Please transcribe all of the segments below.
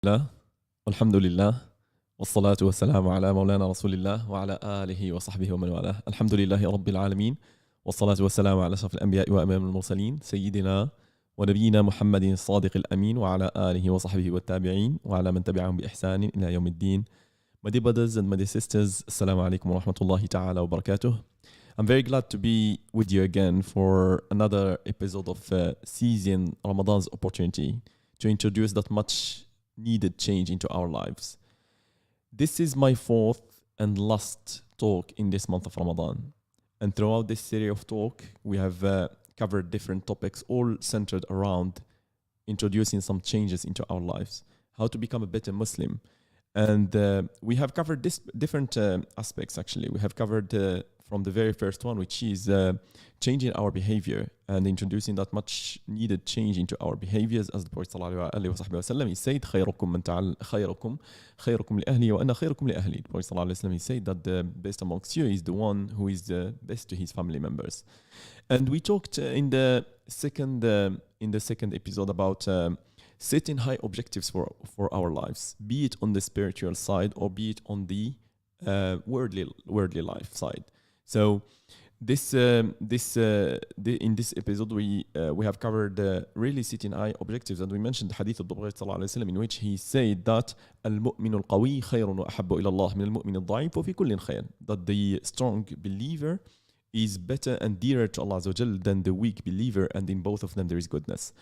الله والحمد لله والصلاة والسلام على مولانا رسول الله وعلى آله وصحبه ومن والاه. الحمد لله رب العالمين والصلاة والسلام على أشرف الأنبياء وإمام المرسلين سيدنا ونبينا محمد الصادق الأمين وعلى آله وصحبه والتابعين وعلى من تبعهم بإحسان إلى يوم الدين. My dear brothers and my dear sisters, Assalamu alaikum wa rahmatullahi ta'ala wa barakatuh. I'm very glad to be with you again for another episode of seizing Ramadan's opportunity to introduce that much needed change into our lives. This is my fourth and last talk in this month of Ramadan. And throughout this series of talk, we have covered different topics, all centered around introducing some changes into our lives, how to become a better Muslim. And we have covered this different aspects, actually. We have covered from the very first one, which is changing our behavior and introducing that much needed change into our behaviors. As the Prophet ﷺ, he said, خيركم لأهلي وأنا خيركم لأهلي. The Prophet ﷺ, he said that the best amongst you is the one who is the best to his family members. And we talked in the second episode about setting high objectives for our lives, be it on the spiritual side or be it on the worldly life side. So in this episode we have covered really setting high objectives, and we mentioned the hadith of the Prophet ﷺ in which he said that المؤمن القوي خير وأحب إلى الله من المؤمن الضعيف وفي كل خير, that the strong believer is better and dearer to Allah Azza wa Jal than the weak believer, and in both of them there is goodness.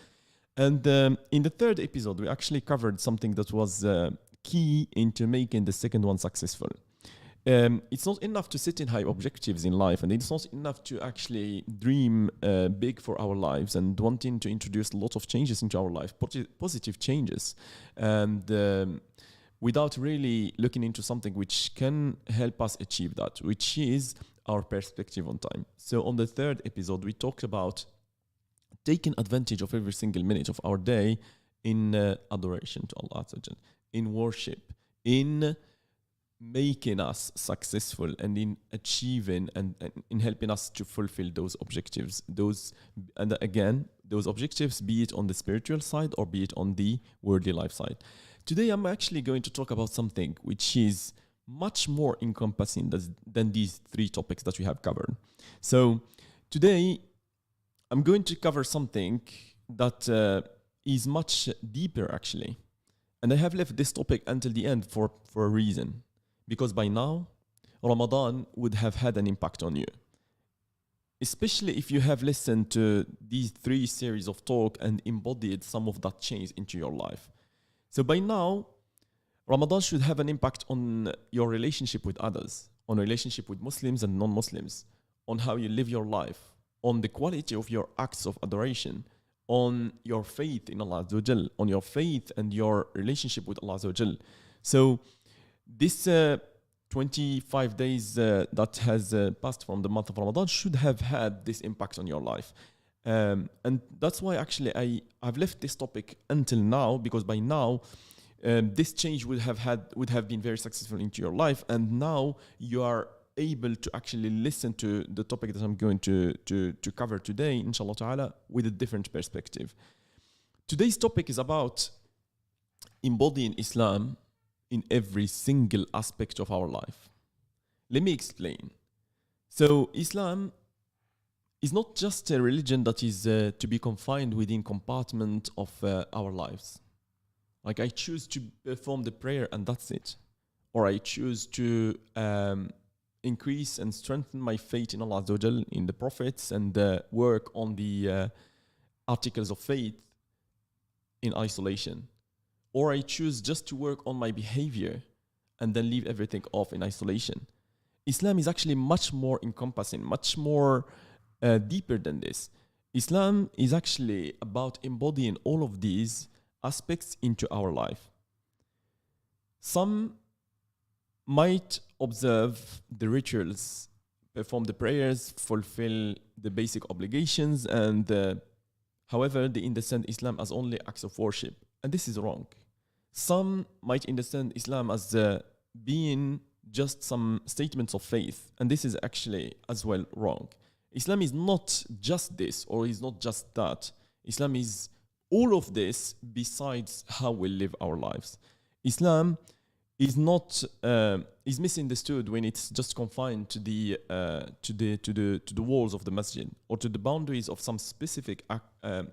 And in the third episode, we actually covered something that was key into making the second one successful. It's not enough to set in high objectives in life, and it's not enough to actually dream big for our lives and wanting to introduce a lot of changes into our life, positive changes, and without really looking into something which can help us achieve that, which is our perspective on time. So on the third episode, we talked about taking advantage of every single minute of our day in adoration to Allah Azza wa Jal, in worship, in making us successful, and in achieving and in helping us to fulfill those objectives. Those objectives, be it on the spiritual side or be it on the worldly life side. Today, I'm actually going to talk about something which is much more encompassing than these three topics that we have covered. So today, I'm going to cover something that is much deeper, actually. And I have left this topic until the end for a reason. Because by now, Ramadan would have had an impact on you. Especially if you have listened to these three series of talk and embodied some of that change into your life. So by now, Ramadan should have an impact on your relationship with others, on relationship with Muslims and non-Muslims, on how you live your life, on the quality of your acts of adoration, on your faith in Allah Azza wa Jal, on your faith and your relationship with Allah Azza wa Jal. So this 25 days that has passed from the month of Ramadan should have had this impact on your life. And that's why actually I've left this topic until now, because by now this change would have been very successful into your life, and now you are able to actually listen to the topic that I'm going to cover today, inshallah ta'ala, with a different perspective. Today's topic is about embodying Islam in every single aspect of our life. Let me explain. So Islam is not just a religion that is to be confined within compartment of our lives. Like I choose to perform the prayer and that's it. Or I choose to increase and strengthen my faith in Allah Azza wa Jal, in the prophets, and work on the articles of faith in isolation. Or I choose just to work on my behavior and then leave everything off in isolation. Islam is actually much more encompassing, much more deeper than this. Islam is actually about embodying all of these aspects into our life. Some might observe the rituals, perform the prayers, fulfill the basic obligations, and however, they understand Islam as only acts of worship. And this is wrong. Some might understand Islam as being just some statements of faith, and this is actually as well wrong. Islam is not just this, or is not just that. Islam is all of this besides how we live our lives. Islam is not is misunderstood when it's just confined to the walls of the masjid or to the boundaries of some specific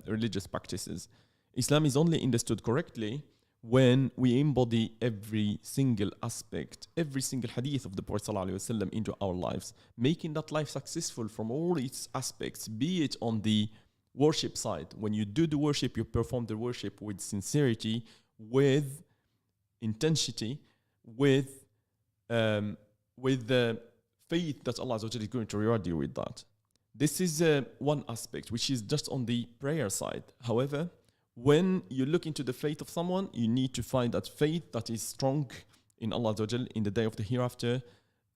religious practices. Islam is only understood correctly when we embody every single aspect, every single hadith of the Prophet ﷺ into our lives, making that life successful from all its aspects, be it on the worship side. When you do the worship, you perform the worship with sincerity, with intensity, with the faith that Allah Azza wa Jalla is going to reward you with that. This is one aspect, which is just on the prayer side. However, when you look into the faith of someone, you need to find that faith that is strong in Allah Azza wa Jalla in the day of the hereafter.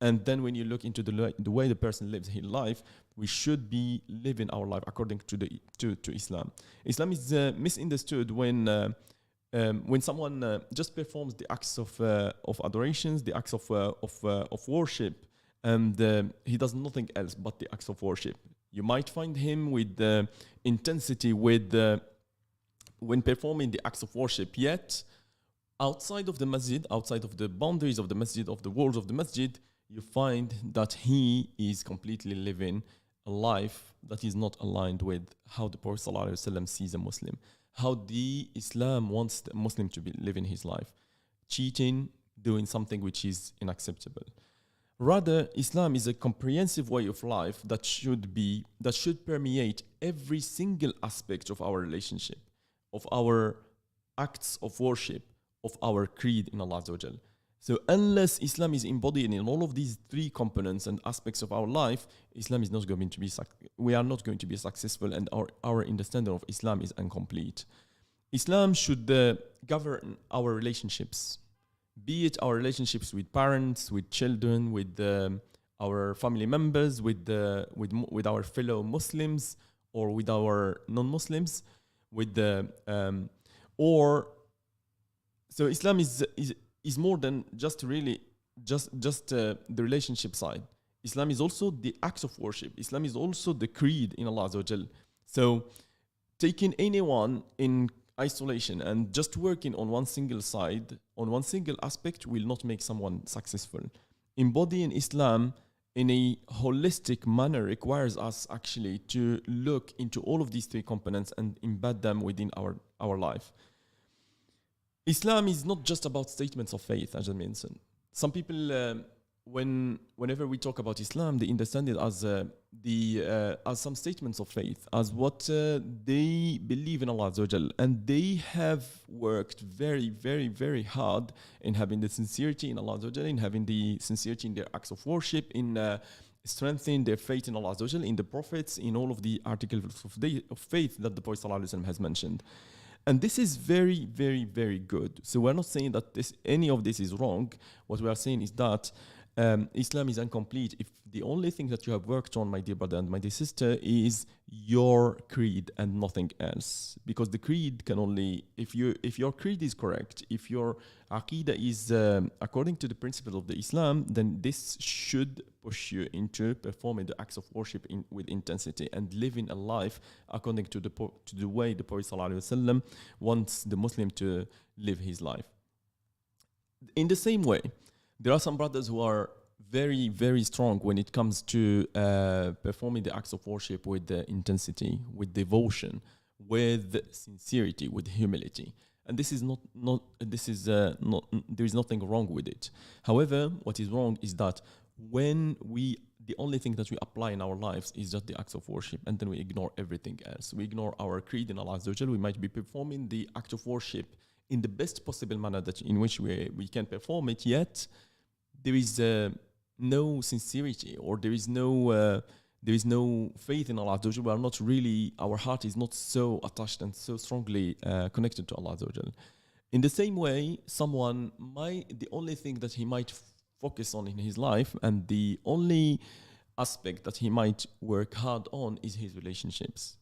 And then when you look into the way the person lives his life, we should be living our life according to Islam. Islam is misunderstood when someone just performs the acts of adorations, the acts of worship, and he does nothing else but the acts of worship. You might find him with intensity when performing the acts of worship, yet outside of the masjid, outside of the boundaries of the masjid, of the walls of the masjid, you find that he is completely living a life that is not aligned with how the Prophet ﷺ sees a Muslim, how the Islam wants the Muslim to be living his life, cheating, doing something which is unacceptable. Rather, Islam is a comprehensive way of life that should permeate every single aspect of our relationship, of our acts of worship, of our creed in Allah Azza wa Jal. So unless Islam is embodied in all of these three components and aspects of our life, Islam is not going to be we are not going to be successful, and our understanding of Islam is incomplete. Islam should govern our relationships, be it our relationships with parents, with children, with our family members, with our fellow Muslims, or with our non-Muslims, so Islam is more than just the relationship side. Islam is also the acts of worship. Islam is also the creed in Allah Azza wa Jal. So taking anyone in isolation and just working on one single side, on one single aspect, will not make someone successful. Embodying Islam in a holistic manner requires us actually to look into all of these three components and embed them within our life. Islam is not just about statements of faith, as I mentioned. Some people, whenever we talk about Islam, they understand it as some statements of faith, as what they believe in Allah Azza wa Jal, and they have worked very, very, very hard in having the sincerity in Allah Azza wa Jal, in having the sincerity in their acts of worship, in strengthening their faith in Allah Azza wa Jal, in the prophets, in all of the articles of faith that the Prophet ﷺ has mentioned. And this is very, very, very good. So we're not saying that any of this is wrong. What we are saying is that Islam is incomplete if the only thing that you have worked on, my dear brother and my dear sister, is your creed and nothing else. Because the creed can only, if your creed is correct, if your aqidah is according to the principles of the Islam, then this should push you into performing the acts of worship with intensity and living a life according to the way the Prophet ﷺ wants the Muslim to live his life. In the same way, there are some brothers who are very, very strong when it comes to performing the acts of worship with intensity, with devotion, with sincerity, with humility. And this is there is nothing wrong with it. However, what is wrong is that when the only thing that we apply in our lives is just the acts of worship, and then we ignore everything else. We ignore our creed in Allah Azza wa Jal. We might be performing the act of worship in the best possible manner in which we can perform it, yet there is no sincerity, or there is no faith in Allah Azza wa Jal. We are not really, our heart is not so attached and so strongly connected to Allah Azza wa Jal. In the same way, the only thing that he might focus on in his life, and the only aspect that he might work hard on, is his relationships.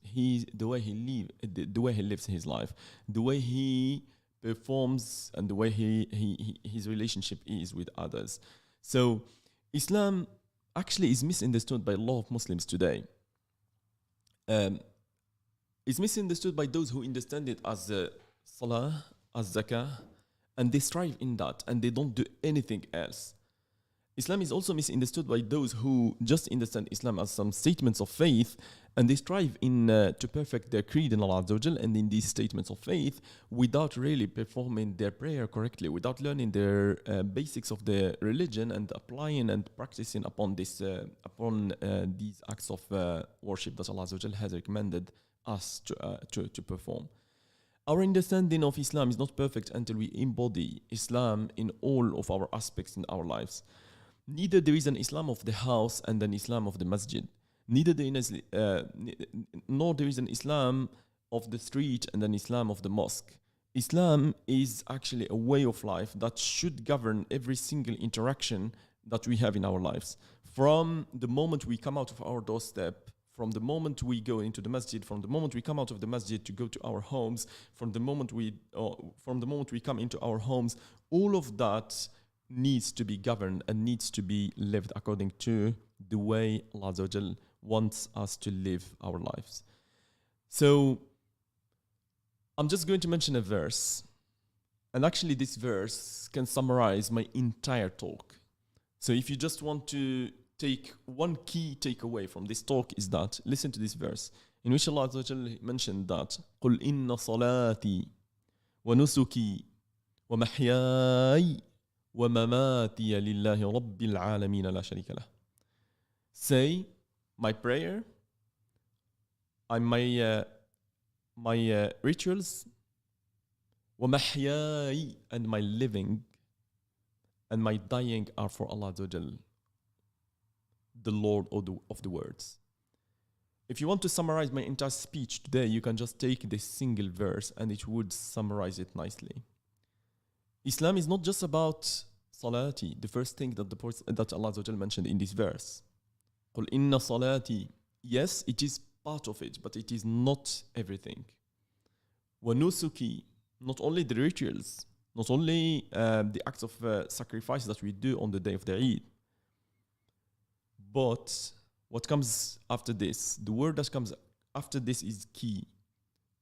The way he lives his life, the way he performs, and the way his relationship is with others. So Islam actually is misunderstood by a lot of Muslims today. is misunderstood by those who understand it as salah, as zakah, and they strive in that and they don't do anything else. Islam is also misunderstood by those who just understand Islam as some statements of faith and they strive in to perfect their creed in Allah Azza wa Jal and in these statements of faith without really performing their prayer correctly, without learning their basics of the religion and applying and practicing upon this upon these acts of worship that Allah Azza wa Jal has recommended us to perform. Our understanding of Islam is not perfect until we embody Islam in all of our aspects in our lives. Neither there is an Islam of the house and an Islam of the masjid. Neither there is, nor there is an Islam of the street and an Islam of the mosque. Islam is actually a way of life that should govern every single interaction that we have in our lives. From the moment we come out of our doorstep, from the moment we go into the masjid, from the moment we come out of the masjid to go to our homes, from the moment we come into our homes, all of that needs to be governed and needs to be lived according to the way Allah Azza wa Jal wants us to live our lives. So I'm just going to mention a verse, and actually this verse can summarize my entire talk. So if you just want to take one key takeaway from this talk is that, listen to this verse, in which Allah Azza wa Jal mentioned that قُلْ إِنَّ صَلَاتِي وَنُسُكِي وَمَحْيَاي وَمَمَاتِيَ لِلَّهِ رَبِّ الْعَالَمِينَ لَا شَرِيكَ لَهُ. Say, my prayer and my rituals, وَمَحْيَاي, and my living and my dying are for Allah Azza wa Jal, the Lord of the words. If you want to summarize my entire speech today, you can just take this single verse and it would summarize it nicely. Islam is not just about salati, the first thing that Allah Azza wa Jal mentioned in this verse. قُلْ إِنَّ صَلَاتِي. Yes, it is part of it, but it is not everything. وَنُسُكِي, not only the rituals, not only the acts of sacrifice that we do on the day of the Eid, but what comes after this, the word that comes after this is key.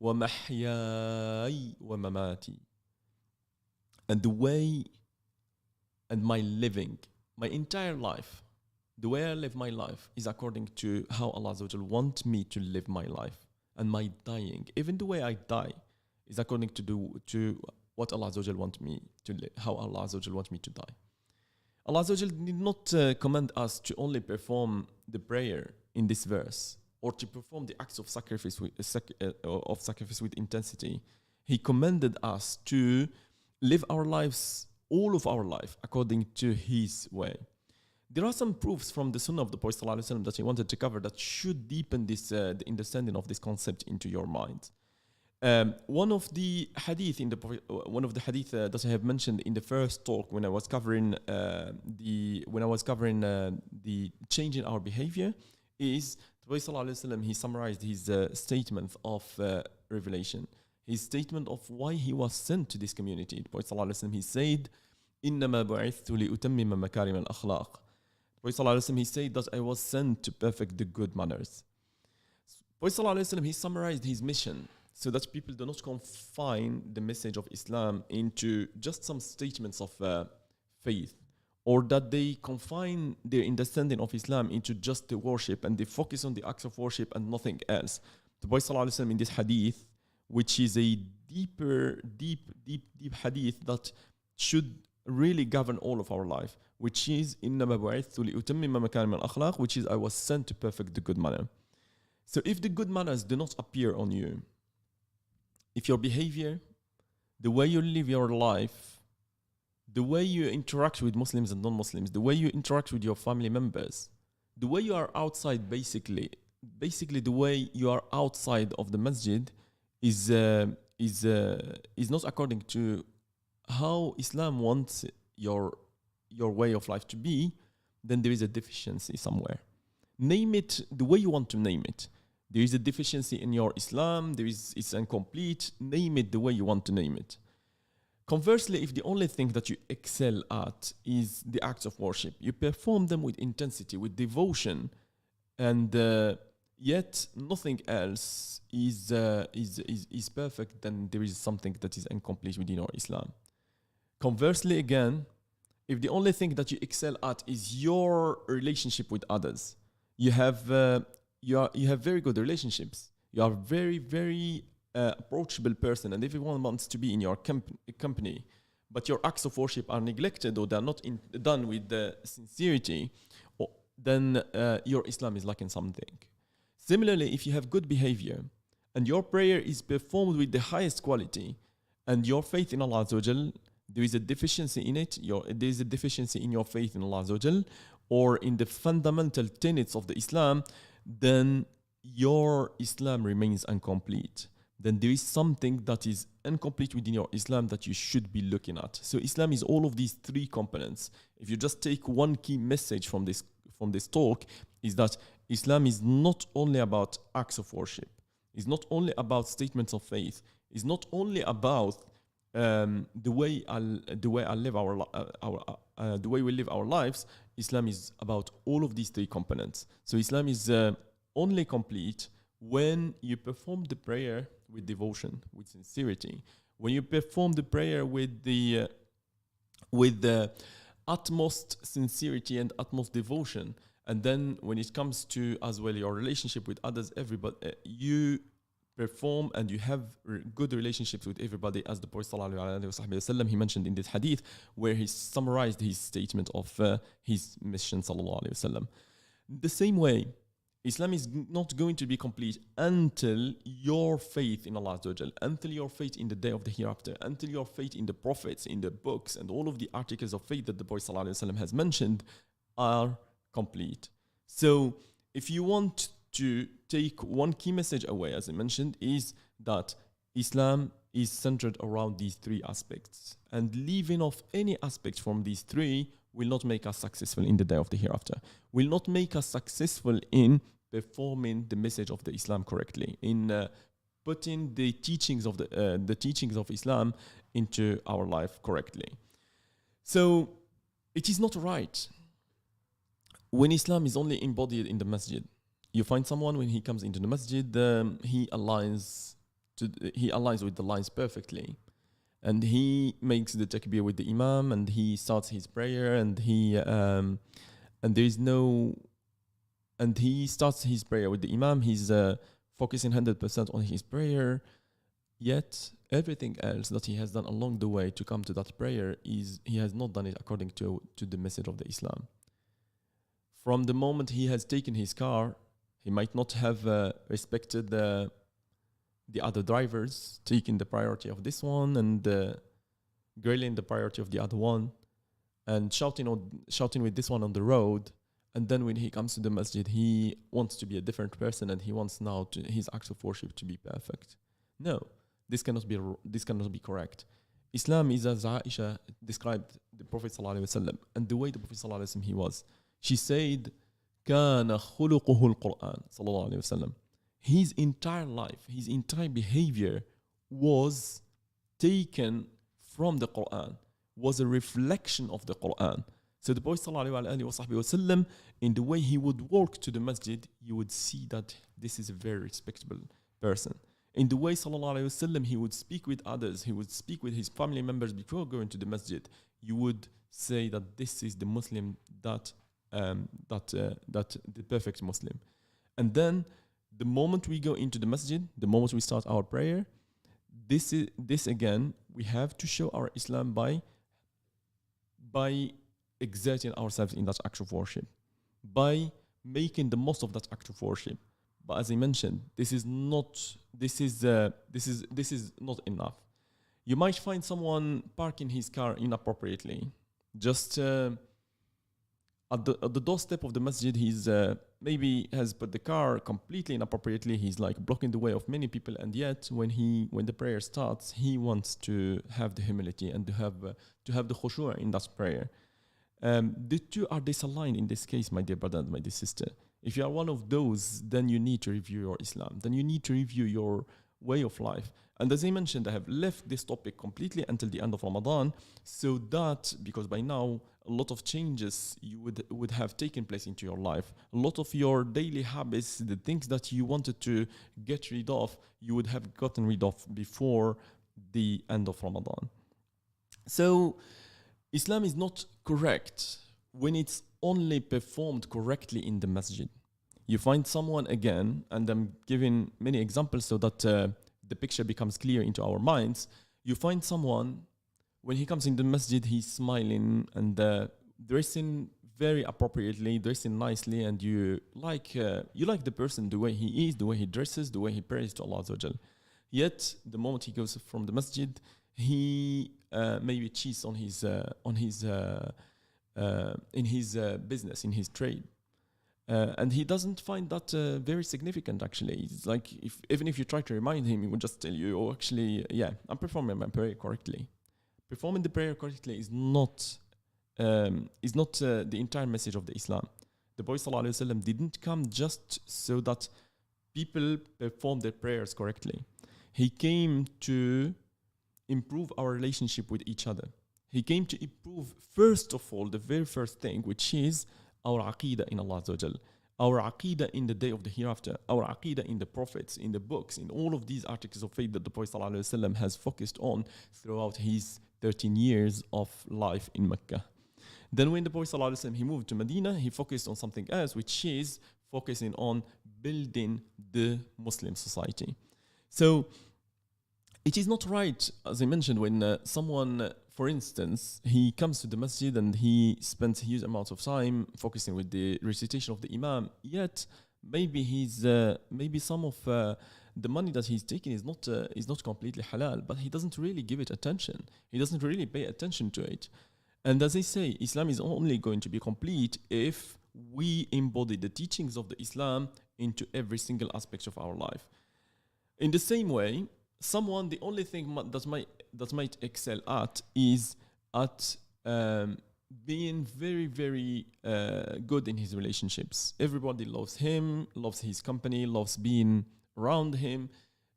وَمَحْيَاي وَمَمَاتِي. And the way and my living, my entire life, the way I live my life is according to how Allah Azza wa Jal wants me to live my life. And my dying, even the way I die, is according to what Allah Azza wa Jal wants me to live, how Allah Azza wa Jal wants me to die. Allah Azza wa Jal did not command us to only perform the prayer in this verse or to perform the acts of sacrifice with intensity. He commanded us to live our lives, all of our life, according to His way. There are some proofs from the Sunnah of the Prophet ﷺ that I wanted to cover that should deepen this the understanding of this concept into your mind. One of the hadith that I have mentioned in the first talk when I was covering the change in our behavior is the Prophet ﷺ, he summarized his statement of revelation. His statement of why he was sent to this community. The Prophet ﷺ, he said, إِنَّمَا بُعِثْتُ لِأُتَمِّمَ مَكَارِمَ الْأَخْلَاقِ. The Prophet ﷺ, he said that I was sent to perfect the good manners. The Prophet ﷺ, he summarized his mission so that people do not confine the message of Islam into just some statements of faith, or that they confine their understanding of Islam into just the worship and they focus on the acts of worship and nothing else. The Prophet ﷺ in this hadith, which is a deep hadith that should really govern all of our life, which is إِنَّمَا بُعِثْتُ لِأُتَمِّمَ مَكَارِمَ الْأَخْلَاقِ, which is I was sent to perfect the good manner. So if the good manners do not appear on you, if your behavior, the way you live your life, the way you interact with Muslims and non-Muslims, the way you interact with your family members, the way you are outside, basically the way you are outside of the masjid is not according to how Islam wants your way of life to be, then there is a deficiency somewhere. Name it the way you want to name it. There is a deficiency in your Islam, it's incomplete, name it the way you want to name it. Conversely, if the only thing that you excel at is the acts of worship, you perform them with intensity, with devotion, and yet nothing else is perfect, then there is something that is incomplete within our Islam. Conversely, again, if the only thing that you excel at is your relationship with others, you have very good relationships. You are very approachable person, and everyone wants to be in your company. But your acts of worship are neglected, or they're not done with the sincerity, then your Islam is lacking something. Similarly, if you have good behavior and your prayer is performed with the highest quality, and your faith in Allah Azza wa Jal, there is a deficiency in it, there is a deficiency in your faith in Allah Azza wa Jal, or in the fundamental tenets of the Islam, then your Islam remains incomplete. Then there is something that is incomplete within your Islam that you should be looking at. So Islam is all of these three components. If you just take one key message from this talk, is that Islam is not only about acts of worship. It's not only about statements of faith. It's not only about the way we live our lives. Islam is about all of these three components. So Islam is only complete when you perform the prayer with devotion, with sincerity, when you perform the prayer with the utmost sincerity and utmost devotion, and then when it comes to as well your relationship with others, everybody, you perform and you have good relationships with everybody, as the Prophet ﷺ, he mentioned in this hadith, where he summarized his statement of his mission ﷺ. The same way, Islam is not going to be complete until your faith in Allah Azza wa Jal, until your faith in the day of the hereafter, until your faith in the prophets, in the books, and all of the articles of faith that the Prophet ﷺ has mentioned are complete. So if you want to take one key message away, as I mentioned, is that Islam is centered around these three aspects, and leaving off any aspect from these three will not make us successful in the day of the hereafter, will not make us successful in performing the message of the Islam correctly, in putting the teachings of the teachings of Islam into our life correctly. So it is not right when Islam is only embodied in the masjid. You find someone when he comes into the masjid, he aligns with the lines perfectly, and he makes the takbir with the imam, and he starts his prayer, and he starts his prayer with the imam. He's focusing 100% on his prayer, yet everything else that he has done along the way to come to that prayer is he has not done it according to the message of the Islam. From the moment he has taken his car, he might not have respected the other drivers, taking the priority of this one and grilling the priority of the other one, and shouting with this one on the road. And then when he comes to the masjid, he wants to be a different person, and he wants now his acts of worship to be perfect. No, this cannot be correct. Islam is, as Aisha described the Prophet ﷺ, and the way the Prophet ﷺ he was. She said, كان خلقه القرآن صلى الله عليه وسلم. His entire life, his entire behavior was taken from the Quran, was a reflection of the Quran. So the Prophet ﷺ, in the way he would walk to the masjid, you would see that this is a very respectable person. In the way ﷺ, he would speak with others, he would speak with his family members before going to the masjid, you would say that this is the Muslim that the perfect Muslim. And then the moment we go into the masjid, the moment we start our prayer, this again, we have to show our Islam by exerting ourselves in that act of worship, by making the most of that act of worship. But as I mentioned, this is not enough. You might find someone parking his car inappropriately, just at the doorstep of the masjid. He's maybe has put the car completely inappropriately. He's like blocking the way of many people, and yet when the prayer starts, he wants to have the humility and to have the khushu' in that prayer. The two are disaligned in this case, my dear brother and my dear sister. If you are one of those, then you need to review your Islam. Then you need to review your way of life. And as I mentioned, I have left this topic completely until the end of Ramadan, so that, because by now a lot of changes you would have taken place into your life. A lot of your daily habits, the things that you wanted to get rid of, you would have gotten rid of before the end of Ramadan. So Islam is not correct when it's only performed correctly in the masjid. You find someone again, and I'm giving many examples so that the picture becomes clear into our minds. You find someone, when he comes in the masjid, he's smiling and dressing very appropriately, dressing nicely, and you like the person, the way he is, the way he dresses, the way he prays to Allah Azza wa Jal. Yet the moment he goes from the masjid, he maybe cheats on his in his business, in his trade. And he doesn't find that very significant, actually. It's like, even if you try to remind him, he would just tell you, oh, actually, yeah, I'm performing my prayer correctly. Performing the prayer correctly is not the entire message of the Islam. The Prophet ﷺ didn't come just so that people perform their prayers correctly. He came to improve our relationship with each other. He came to improve, first of all, the very first thing, which is our aqidah in Allah Azza wa Jal, our aqidah in the day of the hereafter, our aqidah in the prophets, in the books, in all of these articles of faith that the Prophet ﷺ has focused on throughout his 13 years of life in Mecca. Then when the Prophet ﷺ, he moved to Medina, he focused on something else, which is focusing on building the Muslim society. So it is not right, as I mentioned, when someone, for instance, he comes to the masjid and he spends huge amounts of time focusing with the recitation of the Imam, yet maybe some of the money that he's taking is not completely halal, but he doesn't really give it attention. He doesn't really pay attention to it. And as I say, Islam is only going to be complete if we embody the teachings of the Islam into every single aspect of our life. In the same way, someone, the only thing that might excel at is at being very, very good in his relationships. Everybody loves him, loves his company, loves being around him,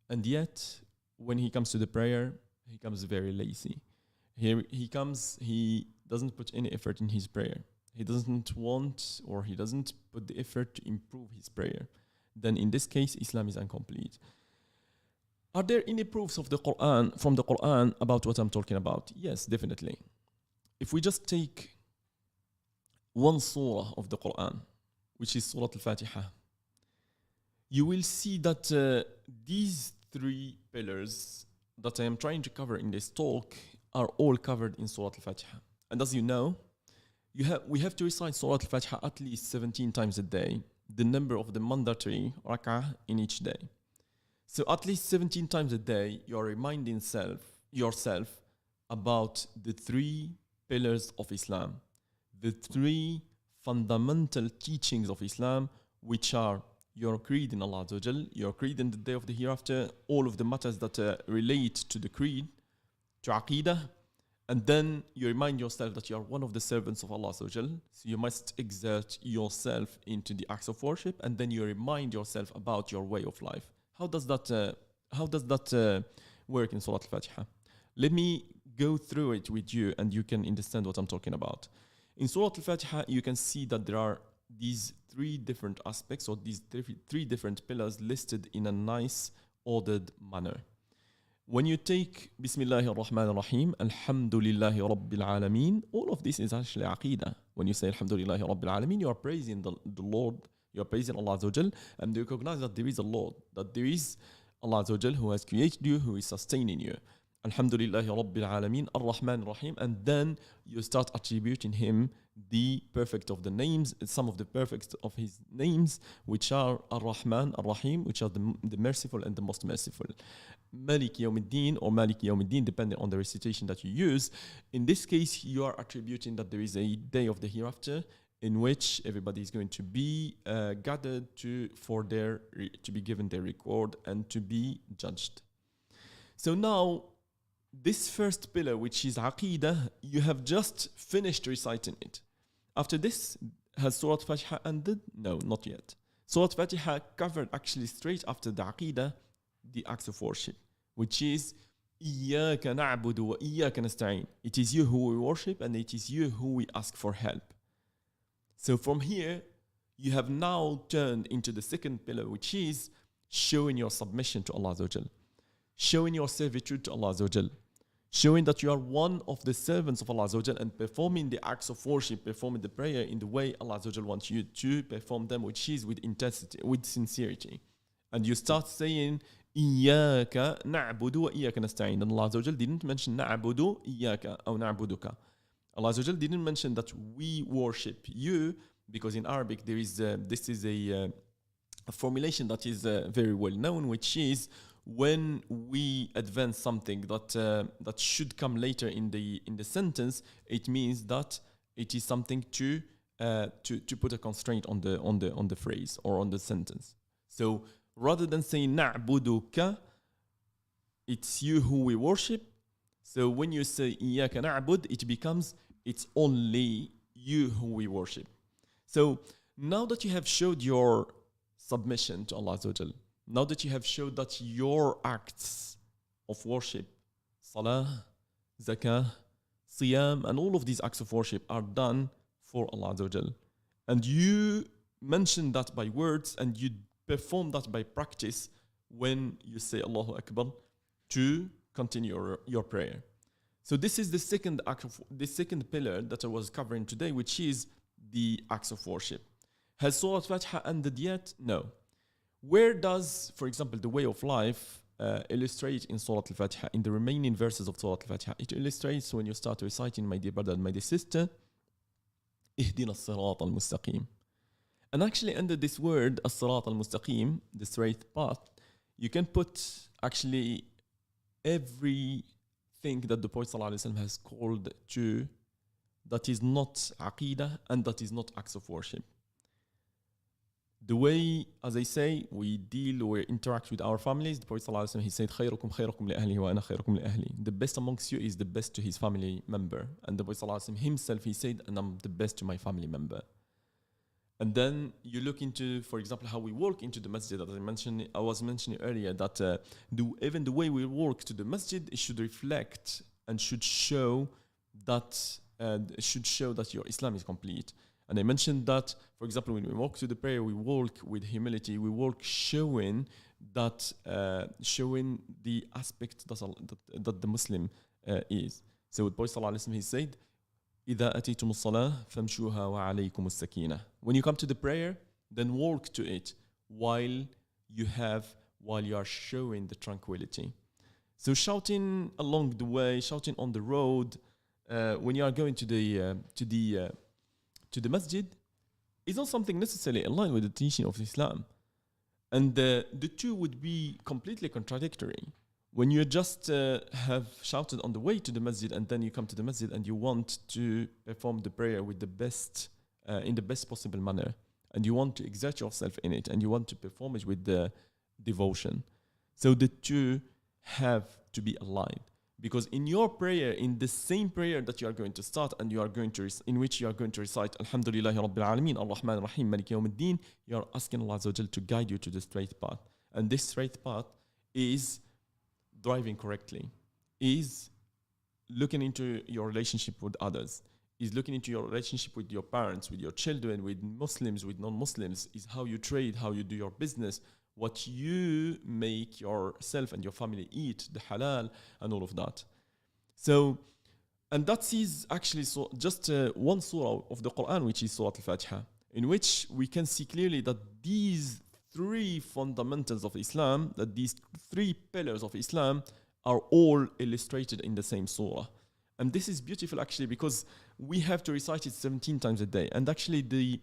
and yet when he comes to the prayer, he comes very lazy. He doesn't put any effort in his prayer. He doesn't want, or he doesn't put the effort to improve his prayer. Then in this case, Islam is incomplete. Are there any proofs of the Quran, from the Quran, about what I'm talking about? Yes, definitely. If we just take one surah of the Quran, which is Surah Al-Fatiha, you will see that these three pillars that I am trying to cover in this talk are all covered in Surah Al-Fatiha. And as you know, we have to recite Surah Al-Fatiha at least 17 times a day, the number of the mandatory rak'ah in each day. So at least 17 times a day, you're reminding yourself about the three pillars of Islam, the three fundamental teachings of Islam, which are your creed in Allah Azza wa Jal, your creed in the day of the hereafter, all of the matters that relate to the creed, to Aqidah, and then you remind yourself that you are one of the servants of Allah Azza wa Jal, so you must exert yourself into the acts of worship, and then you remind yourself about your way of life. How does that work in Surah Al-Fatiha? Let me go through it with you and you can understand what I'm talking about. In Surah Al-Fatiha, you can see that there are these three different aspects, or these three different pillars listed in a nice, ordered manner. When you take Bismillahir Rahmanir Rahim, Alhamdulillahi Rabbil Alameen, all of this is actually Aqidah. When you say Alhamdulillahi Rabbil Alameen, you are praising the Lord, you are praising Allah Azza wa Jal, and you recognize that there is a Lord, that there is Allah Azza wa Jal who has created you, who is sustaining you. Alhamdulillahi Rabbil Alameen, Ar-Rahman Rahim, and then you start attributing him the perfect of the names, some of the perfect of his names, which are Ar-Rahman, Ar-Rahim, which are the merciful and the most merciful. Malik Yawmiddin or Malik Yawmiddin, depending on the recitation that you use. In this case, you are attributing that there is a day of the hereafter in which everybody is going to be gathered to be given their reward and to be judged. So now, this first pillar, which is Aqidah, you have just finished reciting it. After this, has Surah Al-Fatiha ended? No, not yet. Surah Al-Fatiha covered actually straight after the Aqidah, the acts of worship, which is إياك نعبد وإياك نستعين. It is you who we worship and it is you who we ask for help. So from here, you have now turned into the second pillar, which is showing your submission to Allah Azza wa Jal, showing your servitude to Allah Azza wa Jal, showing that you are one of the servants of Allah Azza wa Jal and performing the acts of worship, performing the prayer in the way Allah Azza wa Jal wants you to perform them, which is with intensity, with sincerity. And you start saying, إياك نعبد وإياك نستعين. And Allah Azza wa Jal didn't mention نعبد إياك أو نعبدك. Allah Azza wa Jal didn't mention that we worship you, because in Arabic there is this is a formulation that is very well known, which is when we advance something that should come later in the sentence, it means that it is something to put a constraint on the phrase or on the sentence. So rather than saying na'buduka, it's you who we worship. So when you say iyyaka na'bud, it becomes it's only you who we worship. So now that you have showed your submission to Allah Azza wa Jal, now that you have showed that your acts of worship, salah, zakah, siyam, and all of these acts of worship are done for Allah Azza wa Jal, and you mention that by words and you perform that by practice when you say Allahu Akbar to continue your prayer. So this is the second pillar that I was covering today, which is the acts of worship. Has Surah Al-Fatiha ended yet? No. Where does, for example, the way of life illustrate in Surah Al-Fatiha, in the remaining verses of Surah Al-Fatiha? It illustrates when you start reciting, my dear brother and my dear sister, اهدنا الصراط المستقيم. And actually under this word, الصراط المستقيم, the straight path, you can put actually everything that the Prophet ﷺ has called to that is not aqidah and that is not acts of worship. The way, as I say, we deal or interact with our families, the Prophet ﷺ, he said, خيركم خيركم لأهله وأنا خيركم لأهلي. The best amongst you is the best to his family member. And the Prophet ﷺ himself, he said, and I'm the best to my family member. And then you look into, for example, how we walk into the masjid. As I was mentioning earlier, that even the way we walk to the masjid, it should reflect and should show that your Islam is complete. And I mentioned that, for example, when we walk to the prayer, we walk with humility. We walk showing the aspect that the Muslim is. So with Prophet ﷺ, he said, إِذَا أَتِيتُمُ الصَّلَاةِ فَامْشُوهَا وَعَلَيْكُمُ السَّكِينَةِ. When you come to the prayer, then walk to it while you are showing the tranquility. So shouting along the way, shouting on the road, when you are going to the masjid, is not something necessarily in line with the teaching of Islam. And the two would be completely contradictory. When you just have shouted on the way to the masjid and then you come to the masjid and you want to perform the prayer with the best, in the best possible manner, and you want to exert yourself in it and you want to perform it with the devotion. So the two have to be aligned. Because in your prayer, in the same prayer that you are going to start and you are going to in which you are going to recite Alhamdulillahi Rabbil Alameen, Ar-Rahman Ar-Rahim, Malik Yawmiddin, you are asking Allah Azza wa Jal to guide you to the straight path. And this straight path is driving correctly, is looking into your relationship with others, is looking into your relationship with your parents, with your children, with Muslims, with non-Muslims, is how you trade, how you do your business, what you make yourself and your family eat, the halal, and all of that. So, and that is actually just one surah of the Quran, which is Surah Al-Fatiha, in which we can see clearly that these three fundamentals of Islam, that these three pillars of Islam are all illustrated in the same surah. And this is beautiful actually because we have to recite it 17 times a day. And actually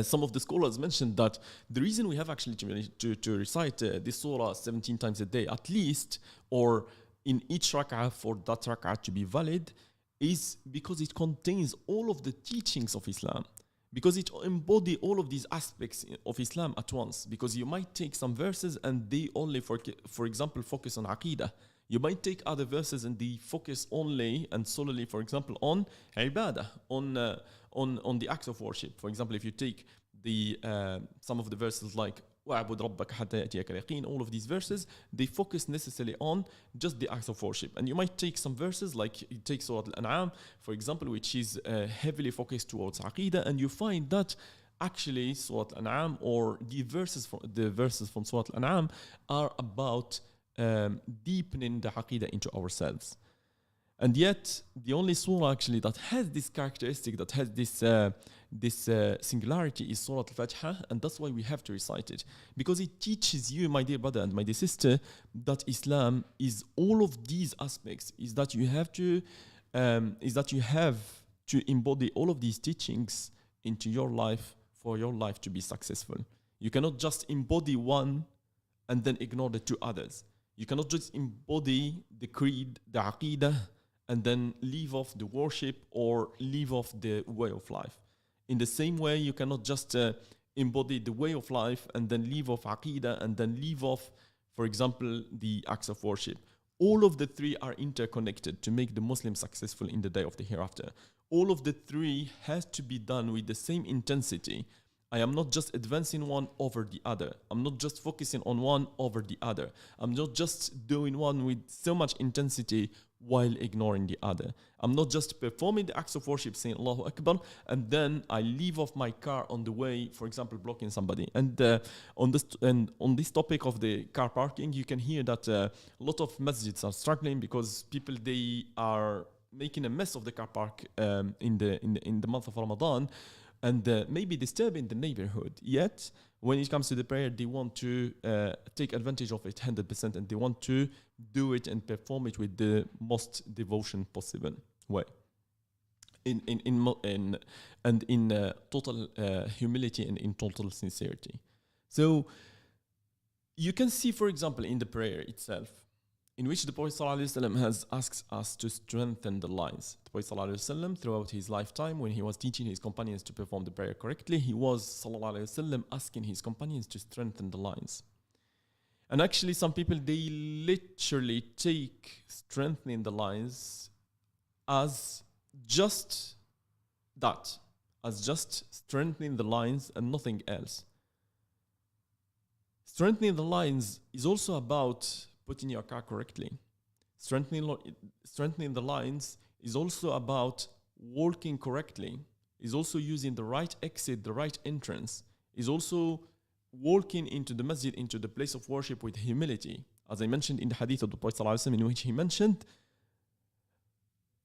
some of the scholars mentioned that the reason we have actually to recite this surah 17 times a day at least, or in each rak'ah for that rak'ah to be valid, is because it contains all of the teachings of Islam. Because it embodies all of these aspects of Islam at once. Because you might take some verses and they only, for example, focus on Aqidah. You might take other verses and they focus only and solely, for example, on Ibadah, on the acts of worship. For example, if you take some of the verses like وَاعْبُدْ رَبَّكَ حَتَّى يَأْتِيَكَ الْيَقِينُ. All of these verses, they focus necessarily on just the acts of worship. And you might take some verses, like you take Surah Al-An'am, for example, which is heavily focused towards Aqidah, and you find that actually Surah Al-An'am or the verses from Surah Al-An'am are about deepening the Aqidah into ourselves. And yet, the only surah actually that has this characteristic, that has this singularity, is Surah Al-Fatiha, and that's why we have to recite it. Because it teaches you, my dear brother and my dear sister, that Islam is all of these aspects, is that you have to embody all of these teachings into your life for your life to be successful. You cannot just embody one and then ignore the two others. You cannot just embody the creed, the aqidah, and then leave off the worship or leave off the way of life. In the same way, you cannot just embody the way of life and then leave off aqidah and then leave off, for example, the acts of worship. All of the three are interconnected to make the Muslim successful in the day of the hereafter. All of the three has to be done with the same intensity. I am not just advancing one over the other. I'm not just focusing on one over the other. I'm not just doing one with so much intensity while ignoring the other. I'm not just performing the acts of worship, saying Allahu Akbar, and then I leave off my car on the way, for example, blocking somebody. And on this topic of the car parking, you can hear that a lot of masjids are struggling because people, they are making a mess of the car park in the month of Ramadan, and maybe disturbing the neighborhood. Yet, when it comes to the prayer, they want to take advantage of it 100%, and they want to do it and perform it with the most devotion possible way, in total humility and in total sincerity. So you can see, for example, in the prayer itself, in which the Prophet ﷺ has asked us to strengthen the lines. The Prophet ﷺ, throughout his lifetime, when he was teaching his companions to perform the prayer correctly, he was ﷺ asking his companions to strengthen the lines. And actually, some people, they literally take strengthening the lines as just that, as just strengthening the lines and nothing else. Strengthening the lines is also about putting your car correctly. Strengthening the lines is also about walking correctly, is also using the right exit, the right entrance, is also walking into the masjid, into the place of worship with humility. As I mentioned in the hadith of the Prophet ﷺ, in which he mentioned,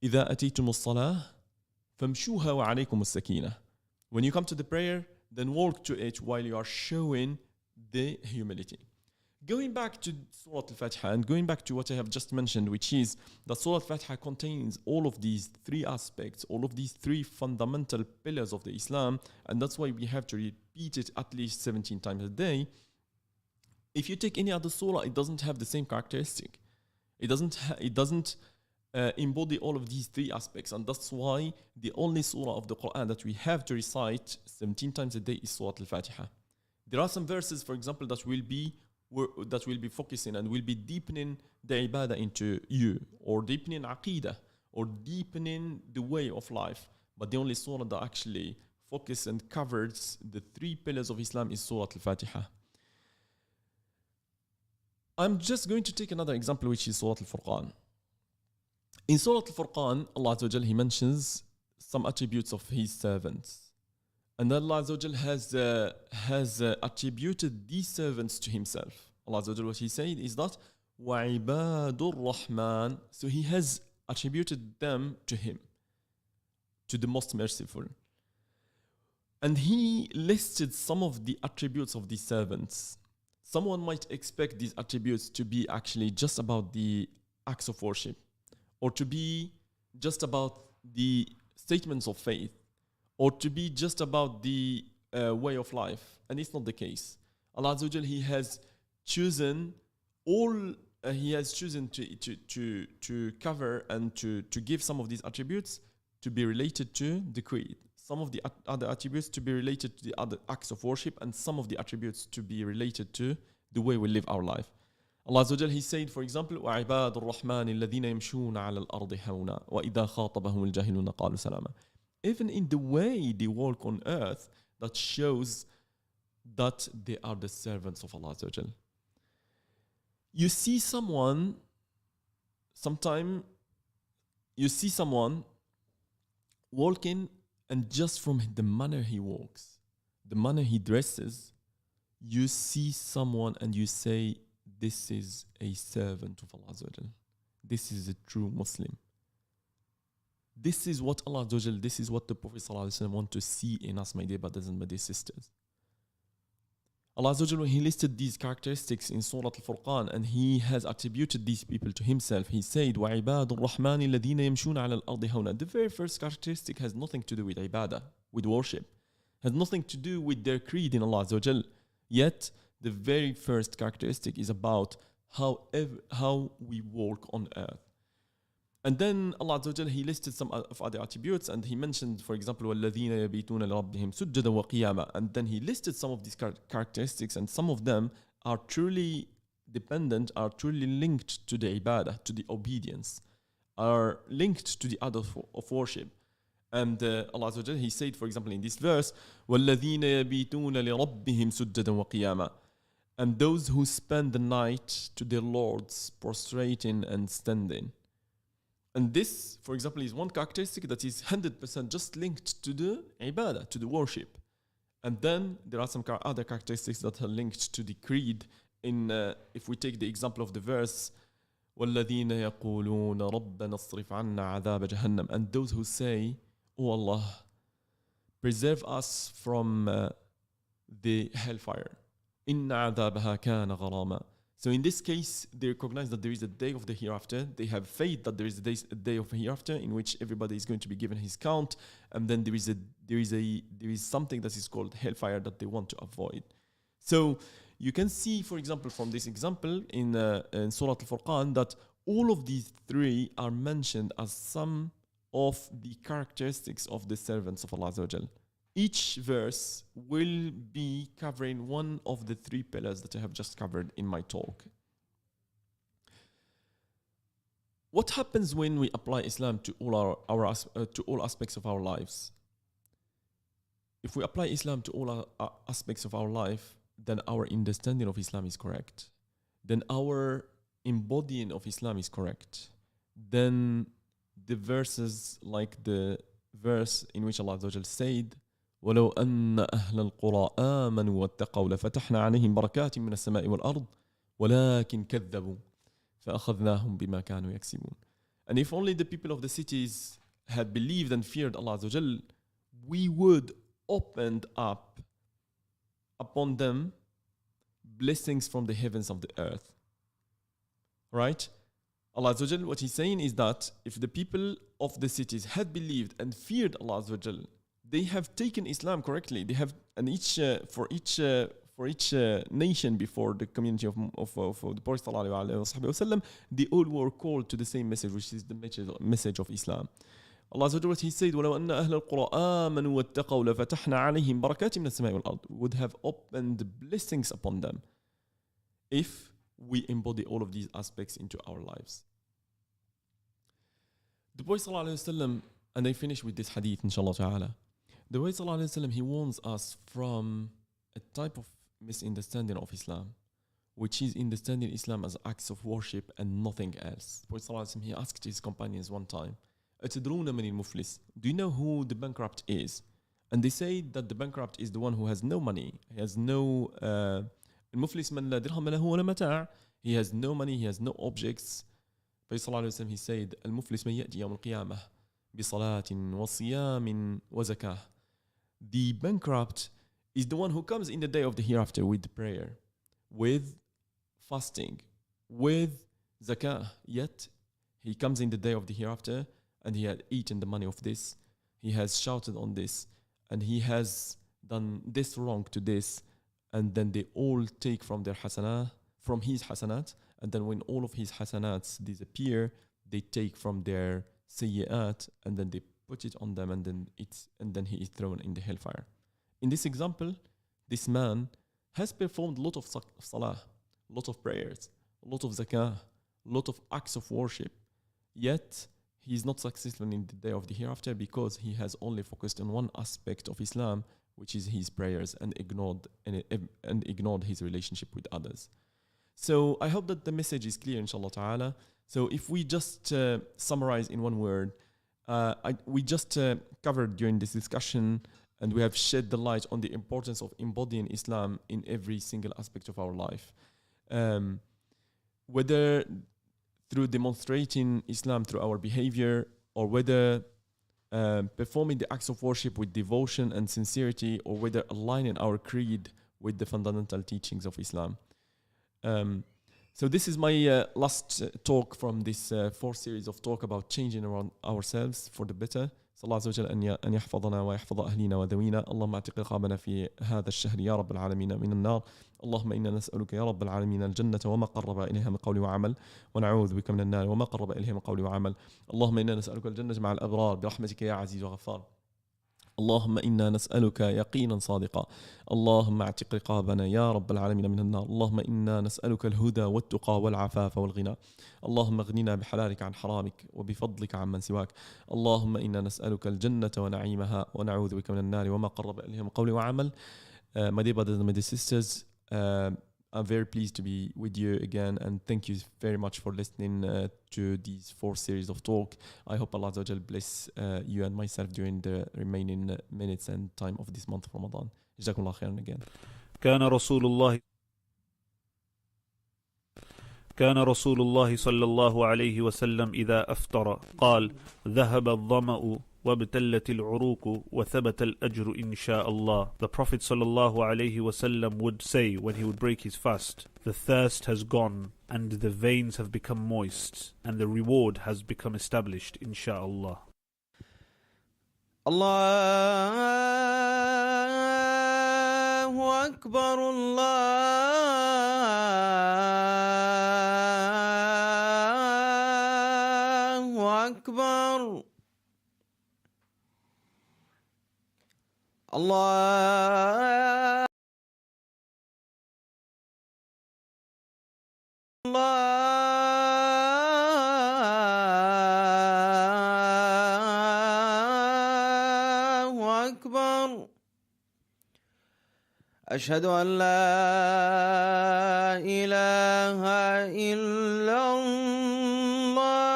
إِذَا أَتِيتُمُ الصَّلَاةِ فَامْشُوهَا وَعَلَيْكُمُ السَّكِينَةِ. When you come to the prayer, then walk to it while you are showing the humility. Going back to Surah Al-Fatiha and going back to what I have just mentioned, which is that Surah Al-Fatiha contains all of these three aspects, all of these three fundamental pillars of the Islam, and that's why we have to repeat it at least 17 times a day. If you take any other surah, it doesn't have the same characteristic. It doesn't embody all of these three aspects, and that's why the only surah of the Quran that we have to recite 17 times a day is Surah Al-Fatiha. There are some verses, for example, that will be focusing and will be deepening the ibadah into you, or deepening aqidah, or deepening the way of life. But the only surah that actually focuses and covers the three pillars of Islam is Surah Al-Fatiha. I'm just going to take another example, which is Surah Al-Furqan. In Surah Al-Furqan, Allah Azza wa Jal, He mentions some attributes of His servants. And Allah Azza wa Jal has attributed these servants to Himself. Allah Azza wa Jal, what He said is that وَعِبَادُ الرَّحْمَنِ. So He has attributed them to Him, to the most merciful. And He listed some of the attributes of these servants. Someone might expect these attributes to be actually just about the acts of worship, or to be just about the statements of faith, or to be just about the way of life. And it's not the case. Allah Azza wa Jal, He has chosen to cover and to give some of these attributes to be related to the creed, some of the other attributes to be related to the other acts of worship, and some of the attributes to be related to the way we live our life. Allah Azza wa Jal, He said, for example, وَعِبَادُ الرَّحْمَنِ الَّذِينَ يَمْشُونَ عَلَى الْأَرْضِ هَوْنًا وَإِذَا خَاطَبَهُمُ الْجَاهِلُونَ قَالُوا سَلَامًا. Even in the way they walk on earth, that shows that they are the servants of Allah Azza wa Jal. You see someone, sometime you see someone walking, and just from the manner he walks, the manner he dresses, you see someone and you say, this is a servant of Allah Azza wa Jal. This is a true Muslim. This is what Allah Azza wa Jal, this is what the Prophet Sallallahu Alaihi Wasallam want to see in us, my dear brothers and my dear sisters. Allah Azza wa Jal, when He listed these characteristics in Surah Al-Furqan, and He has attributed these people to Himself, He said, وَعِبَادُ الرَّحْمَنِ الَّذِينَ يَمْشُونَ عَلَى الْأَرْضِ هَوْنًا. The very first characteristic has nothing to do with ibadah, with worship, has nothing to do with their creed in Allah Azza wa Jal. Yet, the very first characteristic is about how we walk on earth. And then Allah Azza wa Jal, He listed some of other attributes, and He mentioned, for example, وَالَّذِينَ يَبِيتُونَ لِرَبِّهِمْ سُجَّدًا وَقِيَامًا. And then He listed some of these characteristics, and some of them are truly dependent, are truly linked to the ibadah, to the obedience, are linked to the other of worship. And Allah Azza wa Jal, He said, for example, in this verse, وَالَّذِينَ يَبِيتُونَ لِرَبِّهِمْ سُجَّدًا وَقِيَامًا. And those who spend the night to their Lords, prostrating and standing. And this, for example, is one characteristic that is 100% just linked to the ibadah, to the worship. And then there are some other characteristics that are linked to the creed. If we take the example of the verse, وَالَّذِينَ يَقُولُونَ رَبَّنَا اصْرِفْ عَنَّا عَذَابَ جَهَنَّمَ. And those who say, Oh Allah, preserve us from the hellfire. إِنَّ عَذَابَهَا كَانَ غَرَامًا. So in this case, they recognize that there is a day of the hereafter. They have faith that there is a day of the hereafter in which everybody is going to be given his count, and then there is something that is called hellfire that they want to avoid. So you can see, for example, from this example in Surah Al-Furqan, that all of these three are mentioned as some of the characteristics of the servants of Allah Azza wa Jal. Each verse will be covering one of the three pillars that I have just covered in my talk. What happens when we apply Islam to all aspects of our lives? If we apply Islam to all aspects of our life, then our understanding of Islam is correct. Then our embodying of Islam is correct. Then the verses, like the verse in which Allah Azza wa Jal said, ولو أن أهل القرى آمنوا واتقوا لفتحنا عليهم بركات من السماء والأرض ولكن كذبوا فأخذناهم بما كانوا يكسبون. And if only the people of the cities had believed and feared Allah Azza wa Jal, we would open up upon them blessings from the heavens of the earth. Right? Allah Azza wa Jal, what He's saying is that if the people of the cities had believed and feared Allah Azza wa Jal, they have taken Islam correctly. They have, and for each nation before the community of the Prophet ﷺ, they all were called to the same message, which is the message of Islam. Allah Azza wa Jalla, He said, وَلَوْ أَنَّ أَهْلَ الْقُرَىٰ آمَنُوا وَاتَّقَوْا لَفَتَحْنَا عَلَيْهِمْ بَرَكَاتٍ مِنَ السَّمَاءِ وَالْأَرْضِ. We would have opened blessings upon them if we embody all of these aspects into our lives. The Prophet ﷺ, and I finish with this hadith, inshallah ta'ala. The Prophet ﷺ, he warns us from a type of misunderstanding of Islam, which is understanding Islam as acts of worship and nothing else. The Prophet ﷺ, he asked his companions one time, أَتَدْرُونَ مَنِ الْمُفْلِسِ? Do you know who the bankrupt is? And they say that the bankrupt is the one who has no money. He has no الْمُفْلِسِ مَنْ لَا دِرْهَمَ لَهُ وَلَا مَتَاعٍ. He has no money, he has no objects. The Prophet ﷺ, he said, الْمُفْلِسِ مَنْ يَأْتِي يَوْمَ الْقِيَامَةِ بِصَلَاةٍ وَصِيَامٍ وَزَكَاةٍ. The bankrupt is the one who comes in the day of the hereafter with prayer, with fasting, with zakah. Yet he comes in the day of the hereafter and he had eaten the money of this, he has shouted on this, and he has done this wrong to this, and then they all take from their hasanah, from his hasanat, and then when all of his hasanats disappear, they take from their sayyi'at, and then they put it on them, and then he is thrown in the hellfire. In this example, this man has performed a lot of salah, a lot of prayers, a lot of zakah, a lot of acts of worship, yet he is not successful in the day of the hereafter because he has only focused on one aspect of Islam, which is his prayers, and ignored his relationship with others. So I hope that the message is clear, inshallah ta'ala. So if we just summarize in one word, we just covered during this discussion, and we have shed the light on the importance of embodying Islam in every single aspect of our life. Whether through demonstrating Islam through our behavior, or whether performing the acts of worship with devotion and sincerity, or whether aligning our creed with the fundamental teachings of Islam. So this is my last talk from this fourth series of talk about changing around ourselves for the better. صلى الله عز وجل أن يحفظنا ويحفظ أهلنا وذوينا. اللهم اعتق رقابنا في هذا الشهر يا رب العالمين من النار. اللهم إنا نسألك يا رب العالمين الجنة وما قرب إليها من قول وعمل، ونعوذ بك من النار وما قرب إليها من قول وعمل. اللهم إنا نسألك الجنة مع الأبرار برحمتك يا عزيز وغفار. اللهم إنا نسألك يقينا صادقا. اللهم اعتق رقابنا يا رب العالمين من النار. اللهم إنا نسألك الهدى والتقى والعفاف والغنى. اللهم اغننا بحلالك عن حرامك وبفضلك عن من سواك. اللهم إنا نسألك الجنة ونعيمها ونعوذ بك من النار وما قرب إليها من قول وعمل. My dear brothers and my dear sisters, I'm very pleased to be with you again, and thank you very much for listening to these 4 series of talk. I hope Allah Azza wa Jal bless you and myself during the remaining minutes and time of this month of Ramadan. جزاكم الله خيرا again. كان رسول الله صلى الله عليه وسلم إذا أفطر قال: ذهب الظمأ وابتلت العروق وثبت الأجر إن شاء الله. The Prophet صلى الله عليه وسلم would say when he would break his fast, the thirst has gone and the veins have become moist and the reward has become established inshallah. Allahu Akbar, Allahu Akbar. Allah, Allahu Akbar. أشهد أن لا إله إلا الله.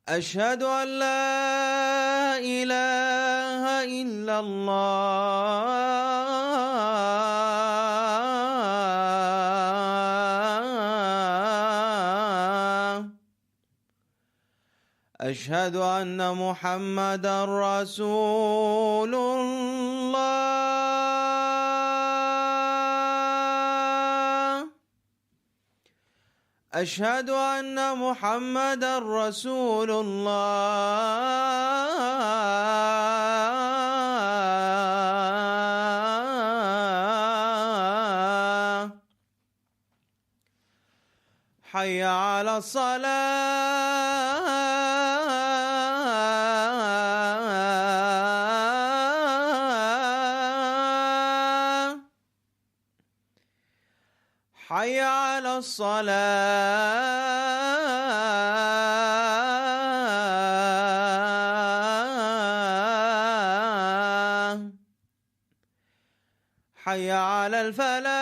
أشهد أن لا إله إلا الله. أشهد أن محمدًا رسول الله. أشهد أن محمدًا رسول الله. حي على الصلاة. حي على الصلاة. حي على الفلاح.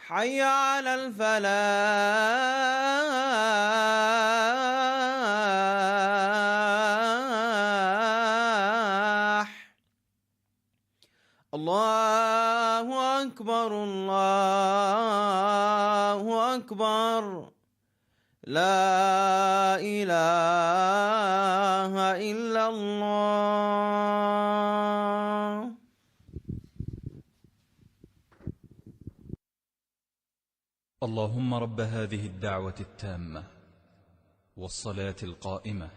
حي على الفلاح. الله أكبر، الله أكبر. لا إله إلا الله. اللهم رب هذه الدعوة التامة والصلاة القائمة،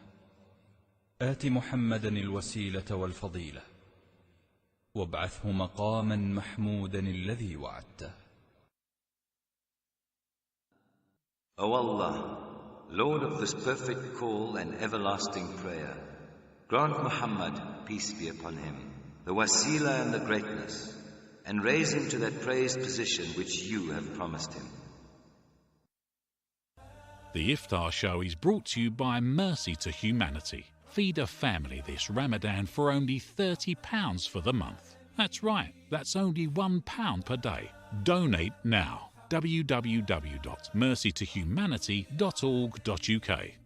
آت محمدا الوسيلة والفضيلة وابعثه مقاما محمودا الذي وعدته. O Allah, Lord of this perfect call and everlasting prayer, grant Muhammad, peace be upon him, the wasila and the greatness, and raise him to that praised position which you have promised him. The Iftar Show is brought to you by Mercy to Humanity. Feed a family this Ramadan for only £30 for the month. That's right, that's only £1 per day. Donate now. www.mercytohumanity.org.uk